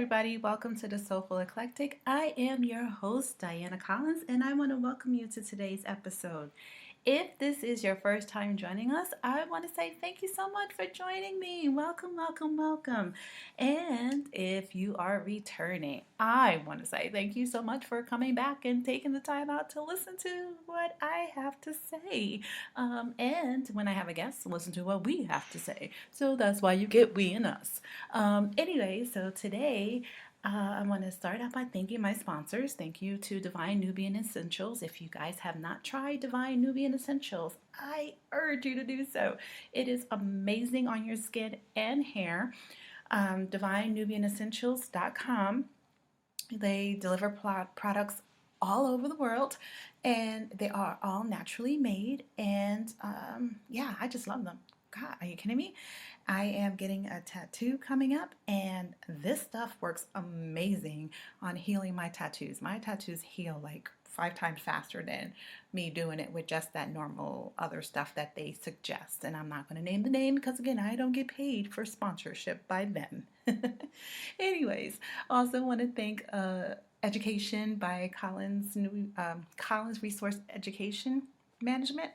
everybody. Welcome to the Soulful Eclectic. I am your host, Diana Collins, and I want to welcome you to today's episode. If this is your first time joining us, I want to say thank you so much for joining me. Welcome, welcome, welcome. And if you are returning, I want to say thank you so much for coming back and taking the time out to listen to what I have to say. And when I have a guest, listen to what we have to say. So that's why you get we and us. Anyway, so today I want to start out by thanking my sponsors. Thank you to Divine Nubian Essentials. If you guys have not tried Divine Nubian Essentials, I urge you to do so. It is amazing on your skin and hair. DivineNubianEssentials.com. They deliver products all over the world, and they are all naturally made. And yeah, I just love them. God, are you kidding me? I am getting a tattoo coming up, and this stuff works amazing on healing my tattoos. My tattoos heal like 5 times faster than me doing it with just that normal other stuff that they suggest. And I'm not going to name the name because, again, I don't get paid for sponsorship by them. Anyways, also want to thank Education by Collins Resource Education Management.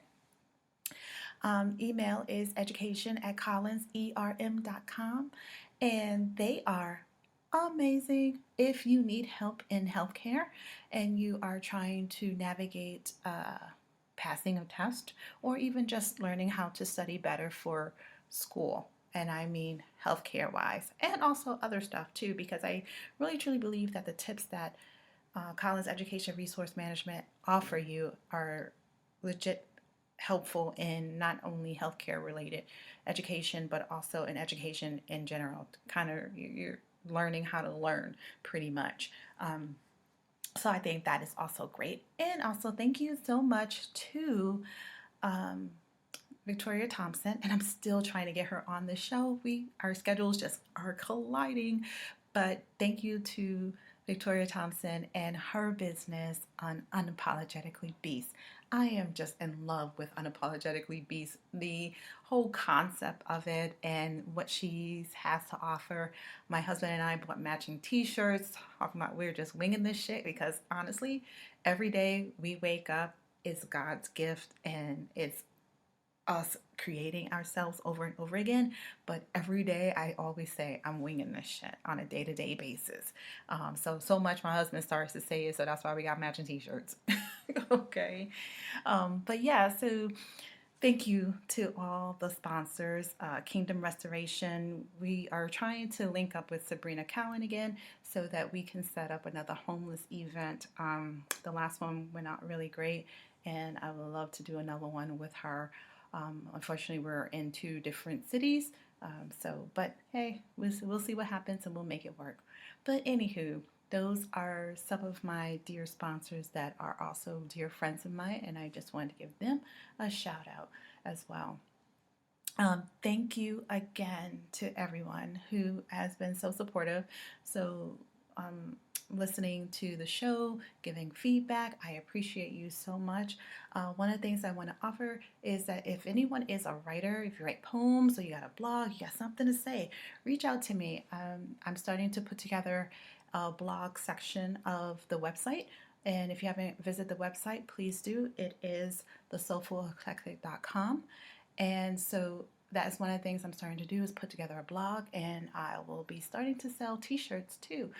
Email is education@collinserm.com, and they are amazing. If you need help in healthcare and you are trying to navigate passing a test or even just learning how to study better for school, and I mean healthcare wise, and also other stuff too, because I really truly believe that the tips that Collins Education Resource Management offer you are legit helpful in not only healthcare related education but also in education in general. Kind of you're learning how to learn pretty much. So I think that is also great. And also thank you so much to um, Victoria Thompson, and I'm still trying to get her on the show. Our schedules just are colliding, but thank you to Victoria Thompson and her business on Unapologetically Beast. I am just in love with Unapologetically Beast, the whole concept of it and what she has to offer. My husband and I bought matching t-shirts, talking about we're just winging this shit because honestly, every day we wake up is God's gift, and it's us creating ourselves over and over again. But every day I always say I'm winging this shit on a day-to-day basis. So much my husband starts to say it, so that's why we got matching t-shirts. Okay. But yeah, so thank you to all the sponsors. Kingdom Restoration, we are trying to link up with Sabrina Cowan again so that we can set up another homeless event. The last one went out really great, and I would love to do another one with her. Unfortunately, we're in 2 different cities. But hey, we'll see what happens and we'll make it work. But anywho, those are some of my dear sponsors that are also dear friends of mine, and I just wanted to give them a shout out as well. Thank you again to everyone who has been so supportive. So, listening to the show, giving feedback. I appreciate you so much. One of the things I want to offer is that if anyone is a writer, if you write poems or you got a blog, you got something to say, reach out to me. I'm starting to put together a blog section of the website. And if you haven't visited the website, please do. It is thesoulfuleclectic.com. And so that is one of the things I'm starting to do is put together a blog, and I will be starting to sell t-shirts too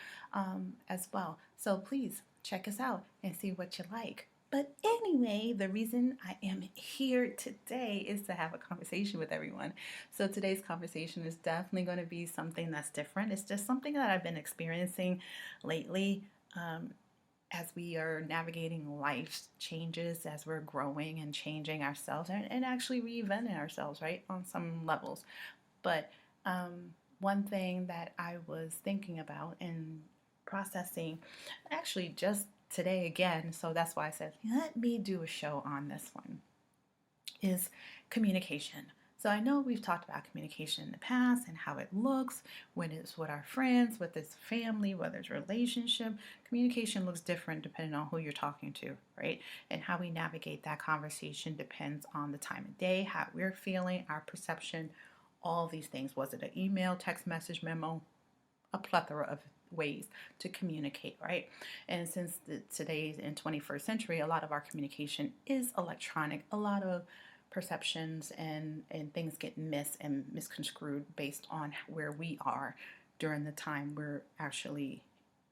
as well. So please check us out and see what you like. But anyway, the reason I am here today is to have a conversation with everyone. So today's conversation is definitely going to be something that's different. It's just something that I've been experiencing lately. As we are navigating life's changes, as we're growing and changing ourselves and actually reinventing ourselves, right, on some levels. But one thing that I was thinking about and processing actually just today again, so that's why I said, let me do a show on this one, is communication. So I know we've talked about communication in the past and how it looks when it's with our friends, with it's family, whether it's relationship. Communication looks different depending on who you're talking to, right? And how we navigate that conversation depends on the time of day, how we're feeling, our perception, all these things. Was it an email, text message, memo? A plethora ways to communicate, right? And since today's in 21st century, a lot of our communication is electronic. A lot of perceptions and things get missed and misconstrued based on where we are during the time we're actually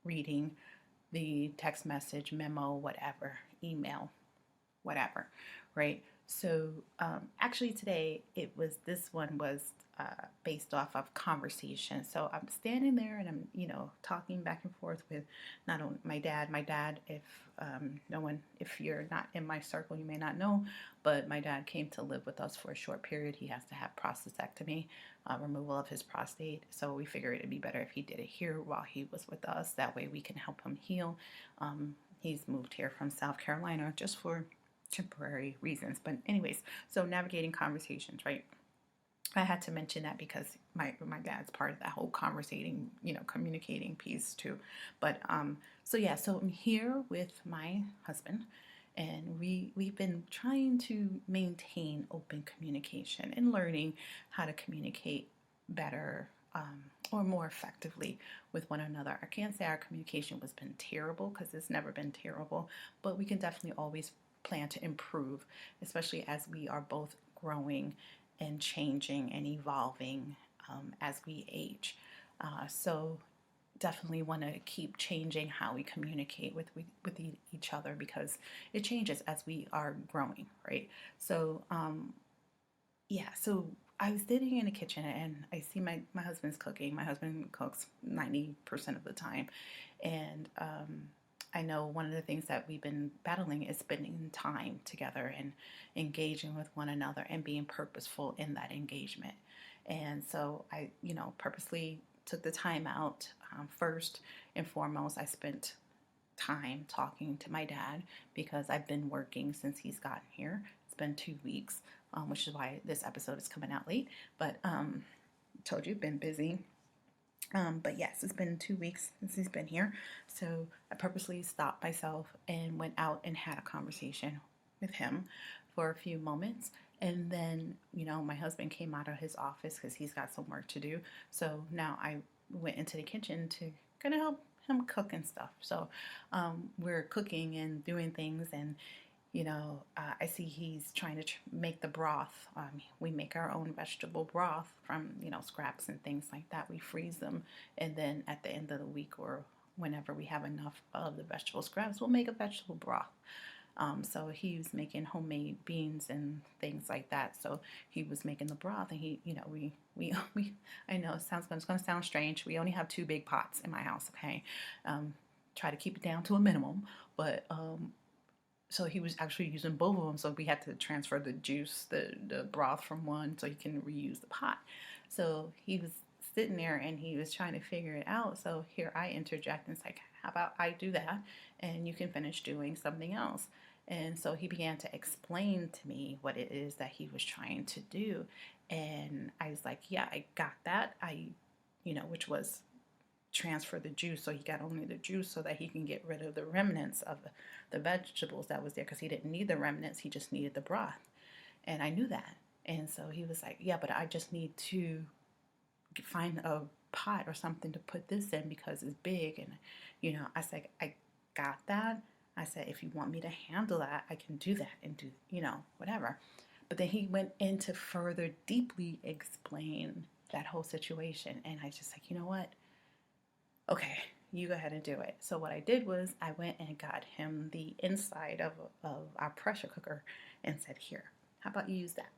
reading the text message, memo, whatever, email, whatever, right? So actually today this one was based off of conversation. So I'm standing there and I'm talking back and forth with not only my dad. My dad, if no one, if you're not in my circle, you may not know, but my dad came to live with us for a short period. He has to have prostatectomy, removal of his prostate. So we figured it'd be better if he did it here while he was with us. That way we can help him heal. He's moved here from South Carolina just for temporary reasons. But anyways, so navigating conversations, right? I had to mention that because my dad's part of that whole communicating piece too. But so yeah, so I'm here with my husband, and we've been trying to maintain open communication and learning how to communicate better or more effectively with one another. I can't say our communication has been terrible because it's never been terrible, but we can definitely always plan to improve, especially as we are both growing and changing and evolving as we age. So definitely want to keep changing how we communicate with each other because it changes as we are growing, right? So yeah, so I was sitting in the kitchen and I see my husband's cooking. My husband cooks 90% of the time, and I know one of the things that we've been battling is spending time together and engaging with one another and being purposeful in that engagement. And so I, purposely took the time out. First and foremost, I spent time talking to my dad because I've been working since he's gotten here. It's been 2 weeks, which is why this episode is coming out late. But told you, been busy. But yes, it's been 2 weeks since he's been here. So I purposely stopped myself and went out and had a conversation with him for a few moments. And then, my husband came out of his office because he's got some work to do. So now I went into the kitchen to kind of help him cook and stuff. So we're cooking and doing things, and I see he's trying to make the broth. We make our own vegetable broth from, scraps and things like that. We freeze them, and then at the end of the week or whenever we have enough of the vegetable scraps, we'll make a vegetable broth. So he was making homemade beans and things like that. So he was making the broth, and he, we I know it's going to sound strange. We only have 2 big pots in my house. Okay, try to keep it down to a minimum, but so he was actually using both of them. So we had to transfer the juice, the broth from one, so he can reuse the pot. So he was sitting there and he was trying to figure it out. So here I interject and it's like, how about I do that and you can finish doing something else? And so he began to explain to me what it is that he was trying to do. And I was like, yeah, I got that. Which was transfer the juice, so he got only the juice so that he can get rid of the remnants of the vegetables that was there, because he didn't need the remnants, he just needed the broth. And I knew that. And so he was like, yeah, but I just need to find a pot or something to put this in because it's big. And I said, I got that. I said, if you want me to handle that, I can do that and do whatever. But then he went in to further deeply explain that whole situation, and I just like, you know what, okay, you go ahead and do it. So what I did was I went and got him the inside of our pressure cooker and said, here, how about you use that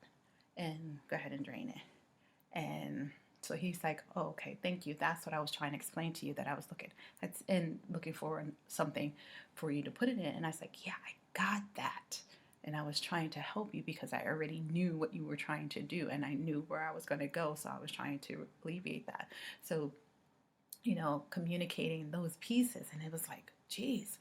and go ahead and drain it. And so he's like, oh, okay, thank you. That's what I was trying to explain to you, that I was looking for something for you to put it in. And I was like, yeah, I got that. And I was trying to help you because I already knew what you were trying to do and I knew where I was going to go. So I was trying to alleviate that. So communicating those pieces. And it was like, geez,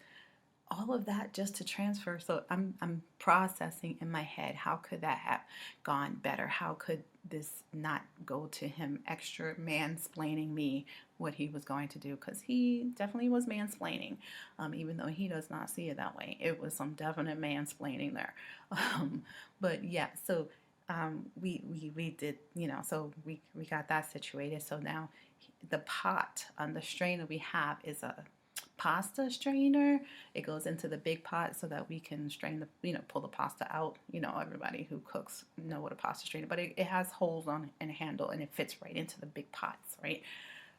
all of that just to transfer. So I'm processing in my head, how could that have gone better? How could this not go to him extra mansplaining me what he was going to do? Because he definitely was mansplaining, even though he does not see it that way. It was some definite mansplaining there. But yeah, so we did, so we got that situated. So now the pot on the strainer we have is a pasta strainer. It goes into the big pot so that we can strain pull the pasta out. Everybody who cooks know what a pasta strainer, but it has holes on it and a handle, and it fits right into the big pots, right?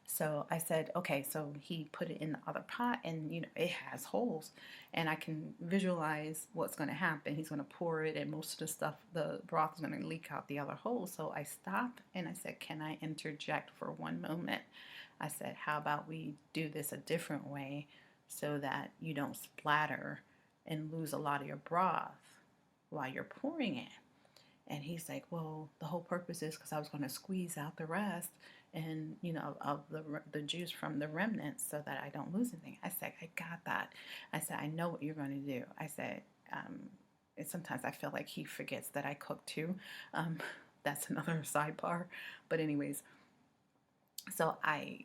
So I said, okay, so he put it in the other pot, and it has holes, and I can visualize what's going to happen. He's going to pour it, and most of the stuff, the broth, is going to leak out the other hole. So I stopped and I said, can I interject for one moment? I said, how about we do this a different way so that you don't splatter and lose a lot of your broth while you're pouring it? And he's like, well, the whole purpose is because I was going to squeeze out the rest and, of the juice from the remnants so that I don't lose anything. I said, I got that. I said, I know what you're going to do. I said, and sometimes I feel like he forgets that I cook too. That's another sidebar. But anyways, so I,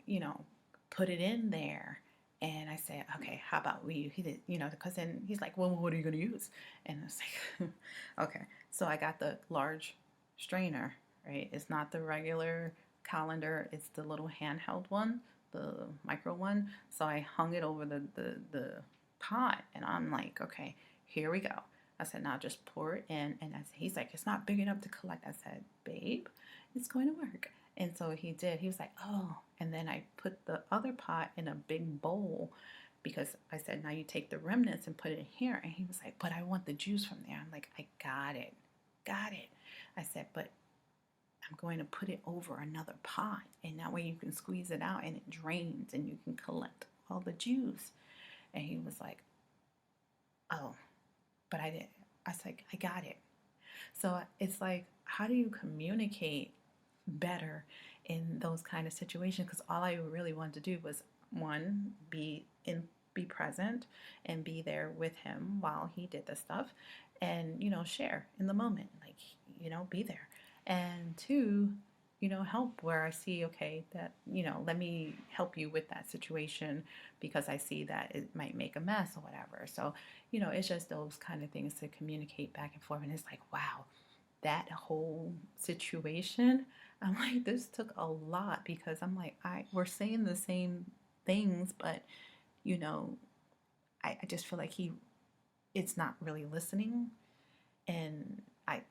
put it in there. And I said, okay, how about he did, because then he's like, well, what are you going to use? And I was like, okay. So I got the large strainer, right? It's not the regular colander. It's the little handheld one, the micro one. So I hung it over the pot, and I'm like, okay, here we go. I said, now just pour it in. And he's like, it's not big enough to collect. I said, babe, it's going to work. And so he did. He was like, oh. And then I put the other pot in a big bowl because I said, now you take the remnants and put it in here. And he was like, but I want the juice from there. I'm like, I got it. Got it. I said, but I'm going to put it over another pot. And that way you can squeeze it out and it drains and you can collect all the juice. And he was like, oh, but I didn't. I was like, I got it. So it's like, how do you communicate better in those kind of situations? Because all I really wanted to do was, one, be present and be there with him while he did the stuff, and share in the moment, like, be there. And two, help where I see, okay, that, let me help you with that situation because I see that it might make a mess or whatever. So it's just those kind of things to communicate back and forth. And it's like, wow, that whole situation, I'm like, this took a lot because I'm like, we're saying the same things, but you know, I just feel like it's not really listening, and I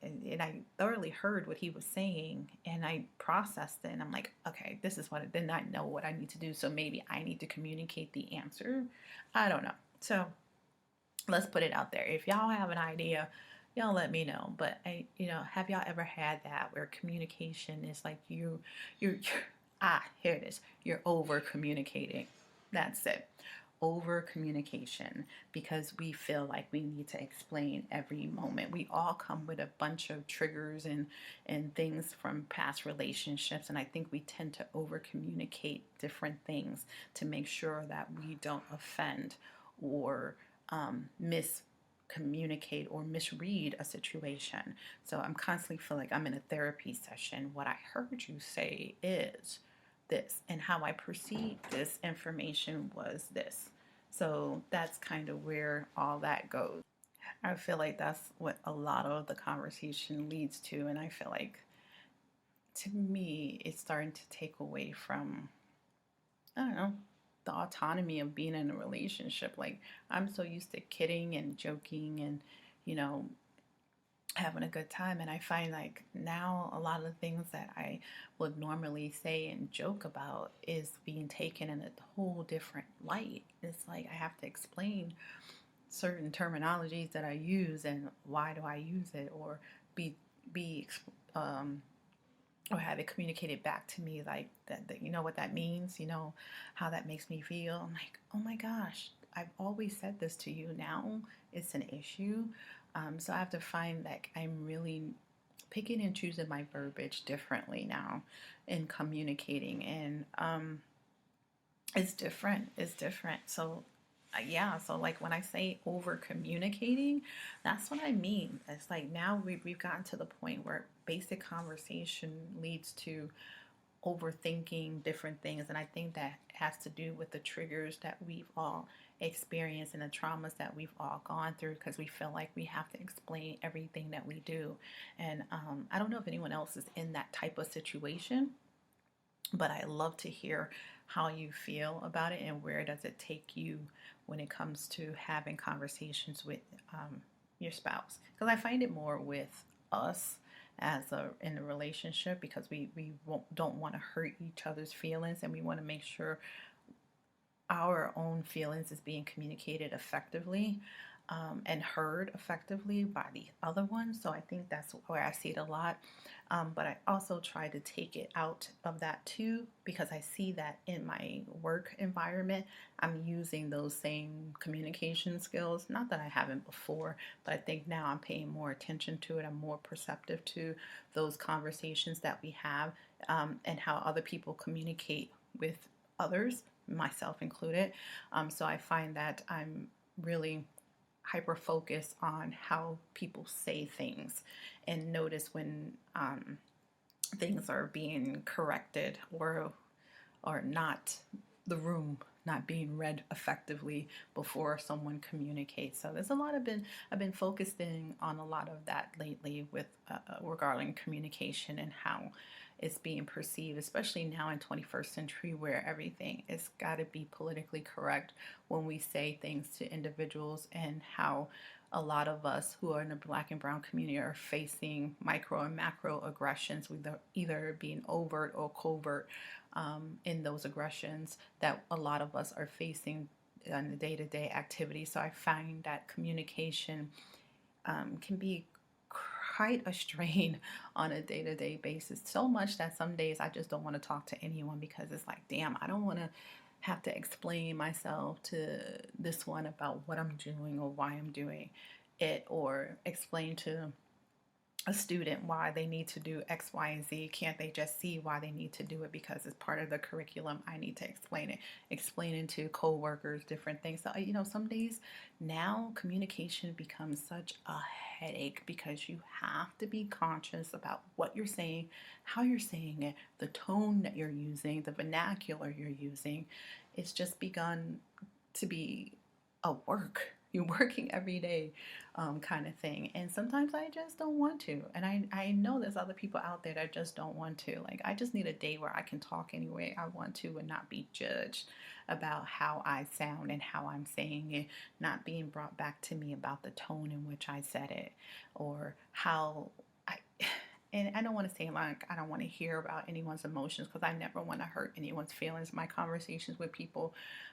thoroughly heard what he was saying, and I processed it, and I'm like, okay, this is what I did not know what I need to do, so maybe I need to communicate the answer. I don't know. So let's put it out there. If y'all have an idea, y'all let me know. But have y'all ever had that where communication is like you're here it is. You're over communicating. That's it. Over communication, because we feel like we need to explain every moment. We all come with a bunch of triggers and things from past relationships, and I think we tend to over communicate different things to make sure that we don't offend or miscommunicate or misread a situation. So I'm constantly feel like I'm in a therapy session. What I heard you say is this, and how I perceived this information was this. So that's kind of where all that goes. I feel like that's what a lot of the conversation leads to, and I feel like, to me, it's starting to take away from, I don't know, the autonomy of being in a relationship. Like, I'm so used to kidding and joking and, you know, having a good time. And I find like now a lot of the things that I would normally say and joke about is being taken in a whole different light. It's like I have to explain certain terminologies that I use and why do I use it, or be um, or have it communicated back to me like that you know what that means, how that makes me feel. I'm like, oh my gosh, I've always said this to you. Now it's an issue. So I have to find that I'm really picking and choosing my verbiage differently now in communicating. And it's different. It's different. So yeah, so like when I say over communicating, that's what I mean. It's like now we've gotten to the point where basic conversation leads to overthinking different things, and I think that has to do with the triggers that we've all experience and the traumas that we've all gone through, because we feel like we have to explain everything that we do. And I don't know if anyone else is in that type of situation, but I love to hear how you feel about it and where does it take you when it comes to having conversations with your spouse. Because I find it more with us as a in a relationship, because we don't want to hurt each other's feelings, and we want to make sure our own feelings is being communicated effectively, and heard effectively by the other one. So I think that's where I see it a lot. But I also try to take it out of that too, because I see that in my work environment, I'm using those same communication skills. Not that I haven't before, but I think now I'm paying more attention to it. I'm more perceptive to those conversations that we have, and how other people communicate with others, myself included. So I find that I'm really hyper focus on how people say things, and notice when things are being corrected, or not, the room not being read effectively before someone communicates. So there's a lot I've been focusing on a lot of that lately with regarding communication and how it's being perceived, especially now in 21st century, where everything is got to be politically correct when we say things to individuals, and how a lot of us who are in the Black and brown community are facing micro and macro aggressions, with either being overt or covert, in those aggressions that a lot of us are facing on the day-to-day activity. So I find that communication can be quite a strain on a day-to-day basis, so much that some days I just don't want to talk to anyone, because it's like, damn, I don't want to have to explain myself to this one about what I'm doing or why I'm doing it, or explain to a student why they need to do X, Y, and Z. Can't they just see why they need to do it because it's part of the curriculum? I need to explain it, explaining to co-workers different things. So, some days now communication becomes such a headache, because you have to be conscious about what you're saying, how you're saying it, the tone that you're using, the vernacular you're using. It's just begun to be a work. You're working every day, kind of thing. And sometimes I just don't want to. And I know there's other people out there that just don't want to. Like, I just need a day where I can talk any way I want to and not be judged about how I sound and how I'm saying it, not being brought back to me about the tone in which I said it, or how I. And I don't want to say like I don't want to hear about anyone's emotions, because I never want to hurt anyone's feelings. My conversations with people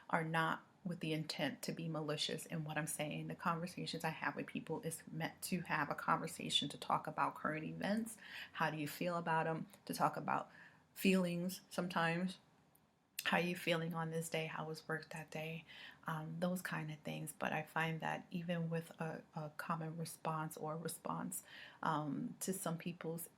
are not with the intent to be malicious in what I'm saying. The conversations I have with people is meant to have a conversation, to talk about current events. How do you feel about them? To talk about feelings sometimes. How are you feeling on this day? How was work that day? Those kind of things. But I find that even with a common response, or response to some people's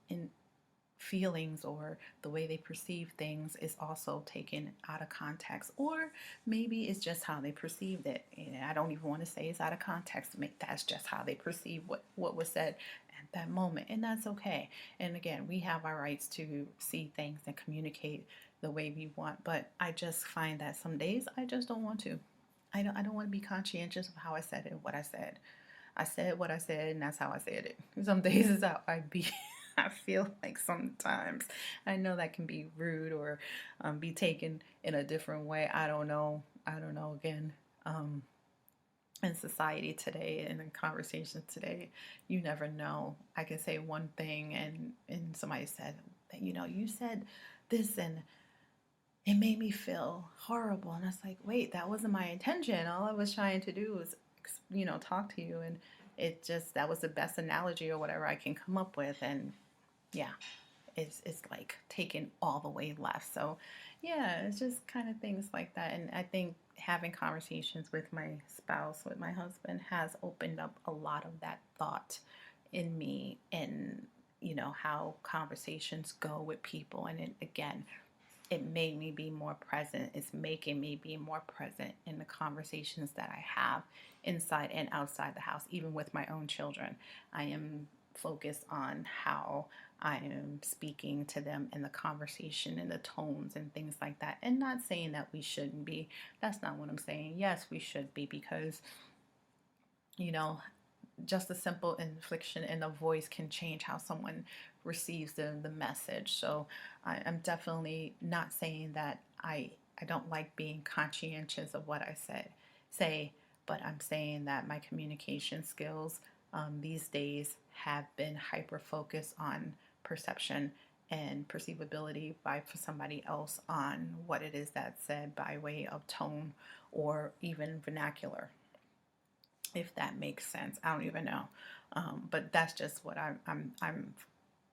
feelings, or the way they perceive things, is also taken out of context, or maybe it's just how they perceived it. And I don't even want to say it's out of context. That's just how they perceive what was said at that moment, and that's okay. And again, we have our rights to see things and communicate the way we want, but I just find that some days I just don't want to. I don't want to be conscientious of how I said it, what I said. I said what I said, and that's how I said it. Some days is how I be. I feel like sometimes, I know that can be rude, or be taken in a different way. I don't know. Again, in society today and in conversations today, you never know. I can say one thing, and somebody said that, you said this, and it made me feel horrible. And I was like, wait, that wasn't my intention. All I was trying to do was, talk to you. And that was the best analogy or whatever I can come up with. And yeah, it's like taken all the way left. So yeah, it's just kind of things like that. And I think having conversations with my spouse, with my husband, has opened up a lot of that thought in me, and how conversations go with people. And again, it made me be more present. It's making me be more present in the conversations that I have inside and outside the house, even with my own children. I am focus on how I am speaking to them in the conversation and the tones and things like that. And not saying that we shouldn't be. That's not what I'm saying. Yes, we should be, because, you know, just a simple inflection in the voice can change how someone receives the message. So I'm definitely not saying that I don't like being conscientious of what I say, but I'm saying that my communication skills these days have been hyper focused on perception and perceivability by for somebody else on what it is that's said by way of tone or even vernacular, if that makes sense. I don't even know, but that's just what I'm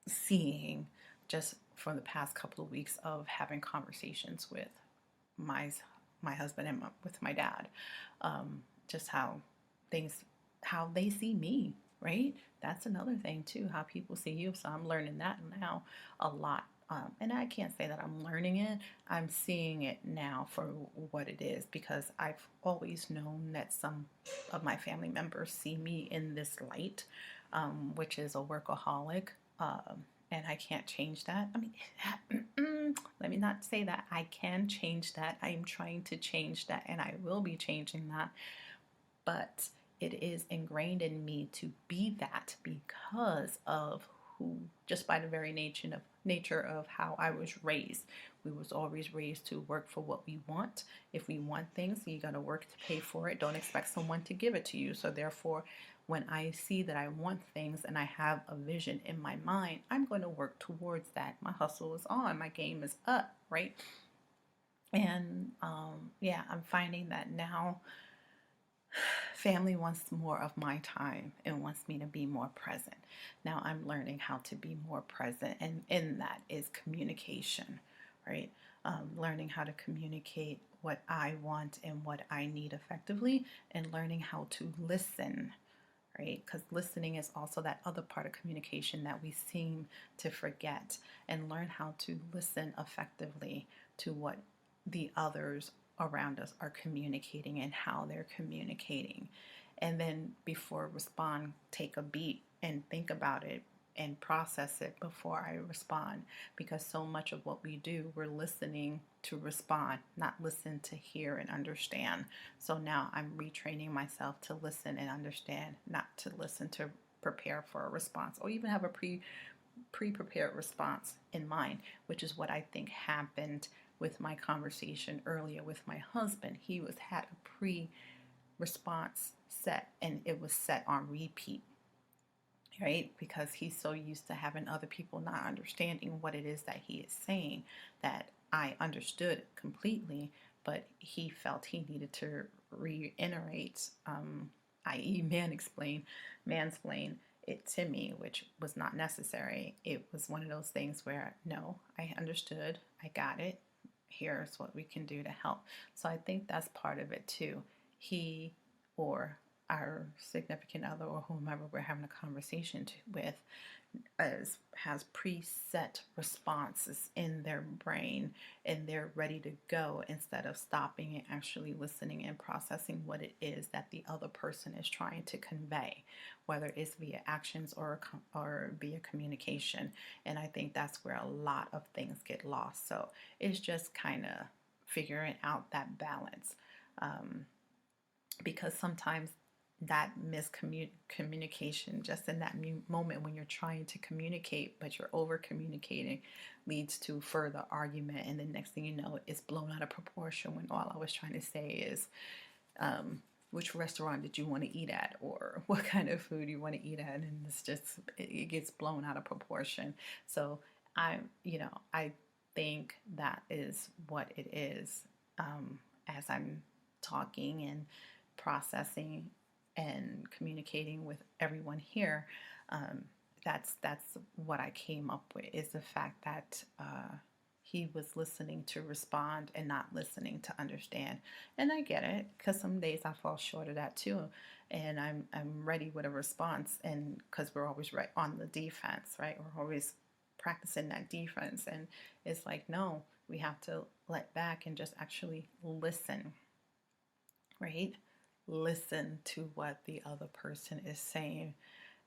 seeing just for the past couple of weeks of having conversations with my my husband and with my dad, just things how they see me, right? That's another thing too, how people see you. So I'm learning that now a lot. And I can't say that I'm learning it. I'm seeing it now for what it is, because I've always known that some of my family members see me in this light, which is a workaholic. And I can't change that. I mean, let me not say that. I can change that. I am trying to change that, and I will be changing that. But it is ingrained in me to be that because of who, just by the very nature of how I was raised. We was always raised to work for what we want. If we want things, you got to work to pay for it. Don't expect someone to give it to you. So therefore, when I see that I want things and I have a vision in my mind, I'm going to work towards that. My hustle is on, my game is up, right? And yeah, I'm finding that now family wants more of my time and wants me to be more present. Now I'm learning how to be more present, and in that is communication, right? Learning how to communicate what I want and what I need effectively, and learning how to listen, right? Because listening is also that other part of communication that we seem to forget, and learn how to listen effectively to what the others around us are communicating and how they're communicating. And then before respond, take a beat and think about it and process it before I respond, because so much of what we do, we're listening to respond, not listen to hear and understand. So now I'm retraining myself to listen and understand, not to listen to prepare for a response or even have a pre-prepared response in mind, which is what I think happened with my conversation earlier with my husband. He had a pre-response set, and it was set on repeat, right? Because he's so used to having other people not understanding what it is that he is saying, that I understood completely, but he felt he needed to reiterate, i.e., mansplain it to me, which was not necessary. It was one of those things where, no, I understood, I got it. Here's what we can do to help. So I think that's part of it too. He or our significant other or whomever we're having a conversation with has preset responses in their brain, and they're ready to go, instead of stopping and actually listening and processing what it is that the other person is trying to convey, whether it's via actions or via communication. And I think that's where a lot of things get lost. So it's just kind of figuring out that balance, because sometimes that miscommunication just in that moment when you're trying to communicate but you're over communicating leads to further argument, and the next thing you know, it's blown out of proportion when all I was trying to say is which restaurant did you want to eat at, or what kind of food you want to eat at, and it gets blown out of proportion. So I think that is what it is, as I'm talking and processing and communicating with everyone here. That's what I came up with, is the fact that he was listening to respond and not listening to understand. And I get it, because some days I fall short of that too, and I'm ready with a response, and because we're always right on the defense, right? We're always practicing that defense, and it's like, no, we have to let back and just actually listen, right? Listen to what the other person is saying,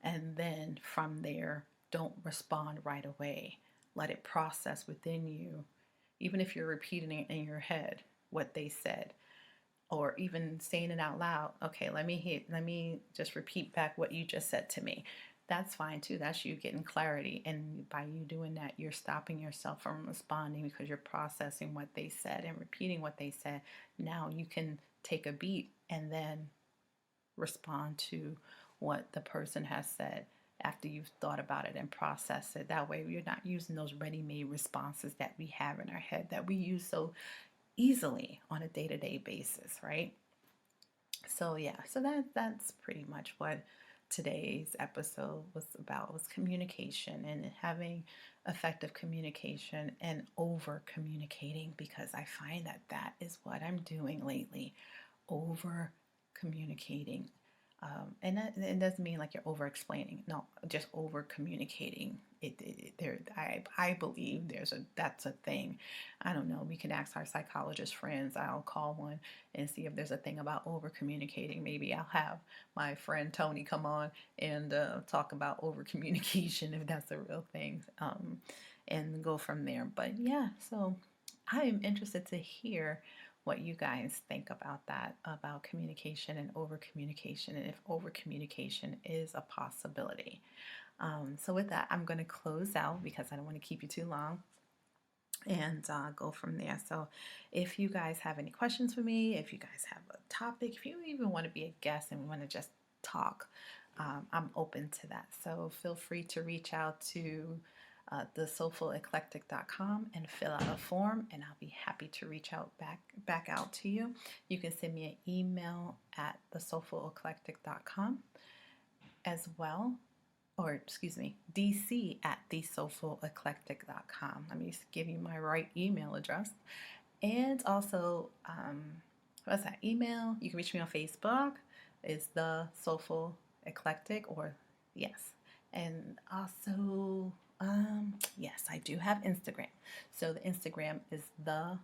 And then from there, don't respond right away. Let it process within you, even if you're repeating it in your head what they said, or even saying it out loud. Okay, let me just repeat back what you just said to me. That's fine too. That's you getting clarity. And by you doing that, you're stopping yourself from responding because you're processing what they said and repeating what they said. Now you can take a beat and then respond to what the person has said after you've thought about it and processed it. That way, you're not using those ready made responses that we have in our head that we use so easily on a day to day basis, right? So, yeah, so that's pretty much what today's episode was about, was communication and having effective communication and over communicating, because I find that that is what I'm doing lately, over communicating. And that, it doesn't mean like you're over explaining. No, just over communicating. I believe that's a thing. I don't know. We can ask our psychologist friends. I'll call one and see if there's a thing about over communicating. Maybe I'll have my friend Tony come on and talk about over communication if that's a real thing, and go from there. But yeah, so I am interested to hear what you guys think about that, about communication and over communication, and if over communication is a possibility. So, with that, I'm going to close out because I don't want to keep you too long and go from there. So, if you guys have any questions for me, if you guys have a topic, if you even want to be a guest and want to just talk, I'm open to that. So, feel free to reach out to thesoulfuleclectic.com and fill out a form, and I'll be happy to reach out back out to you. You can send me an email at thesoulfuleclectic.com as well, or excuse me, dc at thesoulfuleclectic.com. Let me give you my right email address. And also, what's that email? You can reach me on Facebook. It's The Soulful Eclectic, or yes. And also, yes, I do have Instagram. So the Instagram is the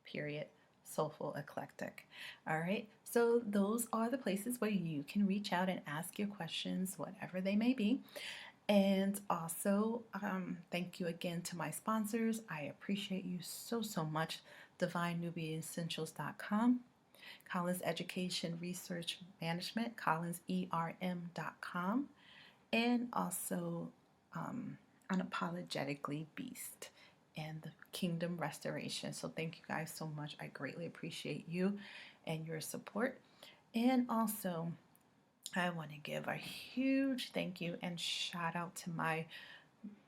period Soulful Eclectic. All right. So those are the places where you can reach out and ask your questions, whatever they may be. And also, thank you again to my sponsors. I appreciate you so much. DivineNubiaEssentials.com, Collins Education Research Management, collinserm.com, and also Unapologetically Beast and the Kingdom Restoration. So thank you guys so much. I greatly appreciate you and your support. And also, I want to give a huge thank you and shout out to my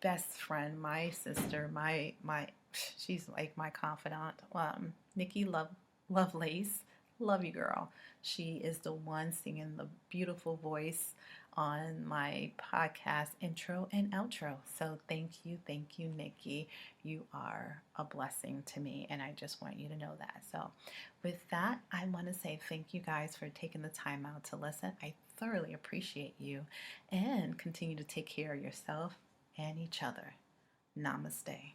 best friend, my sister, my she's like my confidant, Nikki Lovelace. Love you, girl. She is the one singing the beautiful voice on my podcast intro and outro. So thank you, Nikki. You are a blessing to me, and I just want you to know that. So with that, I want to say thank you guys for taking the time out to listen. I thoroughly appreciate you, and continue to take care of yourself and each other. Namaste.